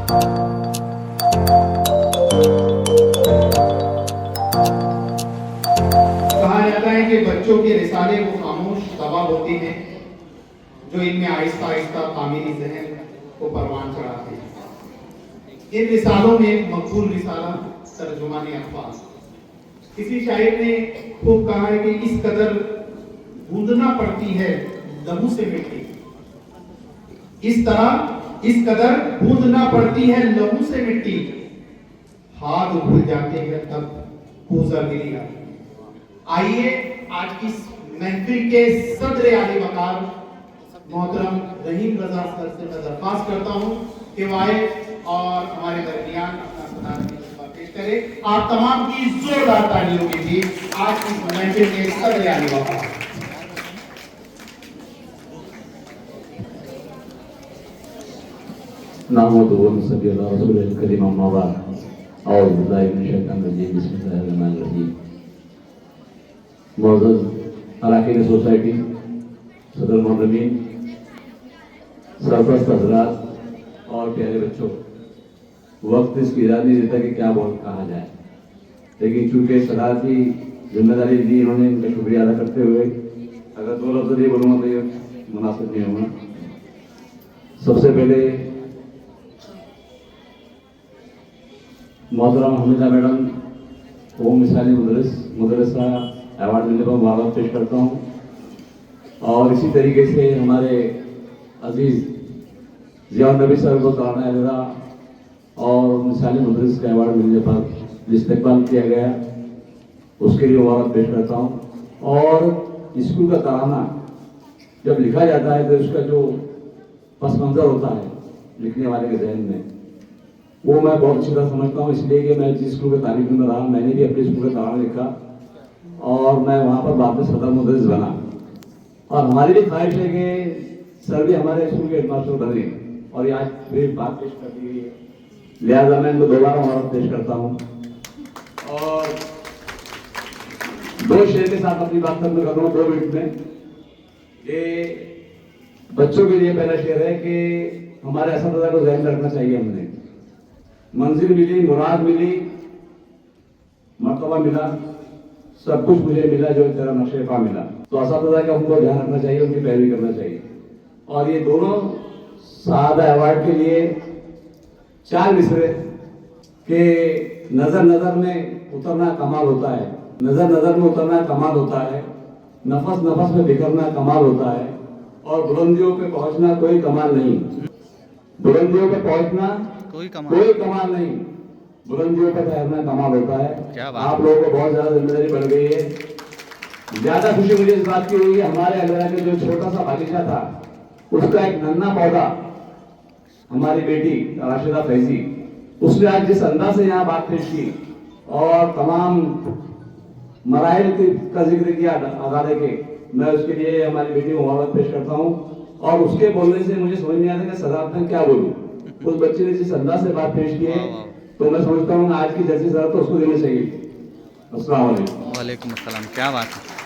کہا جاتا ہے کہ بچوں کے رسالے وہ خاموش دوا ہوتے ہیں جو ان میں آہستہ آہستہ تعمیری ذہن کو پروان چڑھاتے ہیں۔ ان رسالوں میں مقبول رسالہ ترجمان الفاظ، کسی شاعر نے خوب کہا ہے کہ اس قدر گوندنا پڑتی ہے لہو سے مٹی، اس قدر گوندنا پڑتی ہے لہو سے مٹی، ہاتھ بھول جاتے ہیں تب کوزہ گری آتی۔ آئیے آج کی محفل کے صدر عالی وقار محترم رحیم رضا سر سے میں درخواست کرتا ہوں کہ وہ آئے اور ہمارے درمیان اپنا صدارتی جذبہ پیش کرے۔ آپ تمام کی زوردار تالیوں کے لیے آج کی محفل کے صدر عالی وقار۔ نحمدہ و نصلی علی رسول الکریم اما بعد اعوذ باللہ من الشیطان الرجیم بسم اللہ الرحمن الرحیم۔ معزز اراکین سوسائٹی، صدر محترمین، سرپرست حضرات اور پیارے بچوں، وقت اس کی اجازت نہیں دیتا کہ کیا کہا جائے، لیکن چونکہ صدارتی ذمہ داری دی انہوں نے، ان کا شکریہ ادا کرتے ہوئے اگر دو لفظ نہیں بولوں گا تو یہ مناسب نہیں ہوگا۔ سب سے پہلے محترم حمیدہ میڈم کو مثالی مدرسہ ایوارڈ ملنے پر مبارکباد پیش کرتا ہوں، اور اسی طریقے سے ہمارے عزیز ضیاء النبی صاحب کو ترانہ علیحدہ اور مثالی مدرس کا ایوارڈ ملنے پر استقبال کیا گیا، اس کے لیے مبارکباد پیش کرتا ہوں۔ اور اسکول کا ترانہ جب لکھا جاتا ہے تو اس کا جو پس منظر ہوتا ہے لکھنے والے کے ذہن میں، وہ میں بہت اچھی طرح سمجھتا ہوں، اس لیے کہ میں جس اسکول کے طالب علم رہا، میں نے بھی اپنے اسکول کا ترانہ لکھا اور میں وہاں پر بعد میں صدر مدرس بنا، اور ہماری بھی خواہش ہے کہ سر بھی ہمارے اسکول کے ہیڈ ماسٹر بنے، اور یہ آج میری بات پیش کر دی گئی ہے، لہٰذا میں ان کو دوبارہ مبارکباد پیش کرتا ہوں۔ اور دو شعر کے ساتھ اپنی بات ختم کر رہا ہوں 2 منٹ میں، کہ بچوں کے لیے پہلا شعر ہے کہ ہمارے اساتذہ کو ذہن میں رکھنا چاہیے، ہم نے منزل ملی، مراد ملی، مرتبہ ملا، سب کچھ مجھے ملا جو تیرا نقش پا ملا۔ تو اساتذہ کا ہم کو دھیان رکھنا چاہیے، ان کی پیروی کرنا چاہیے۔ اور یہ دونوں سعادہ ایوارڈ کے لیے 4 مصرے کہ نظر نظر میں اترنا کمال ہوتا ہے، نظر نظر میں اترنا کمال ہوتا ہے، نفس نفس میں بکھرنا کمال ہوتا ہے، اور بلندیوں پہ پہنچنا کوئی کمال نہیں، بلندیوں پہ پہنچنا کوئی کمال نہیں، بلندیوں پہ ٹھہرنا کمال ہوتا ہے۔ آپ لوگوں کو بہت زیادہ ذمہ داری بڑھ گئی ہے۔ زیادہ خوشی مجھے اس بات کی ہوئی کہ ہمارے علیحدہ کے جو چھوٹا سا باغیچہ تھا، اس کا ایک ننھا پودا ہماری بیٹی راشدہ فیضی، اس نے آج جس انداز سے یہاں بات پیش کی اور تمام مراحل کا ذکر کیا ادارے کے، میں اس کے لیے ہماری بیٹی کو مبارکباد پیش کرتا ہوں۔ اور اس کے بولنے سے مجھے سمجھ نہیں آتا کہ صدارت میں کیا بولوں، اس بچے نے جس انداز سے بات پیش کی ہے تو میں سمجھتا ہوں آج کی جیسی صدارت تو اس کو دینی چاہیے۔ السلام علیکم۔ وعلیکم السلام، کیا بات ہے۔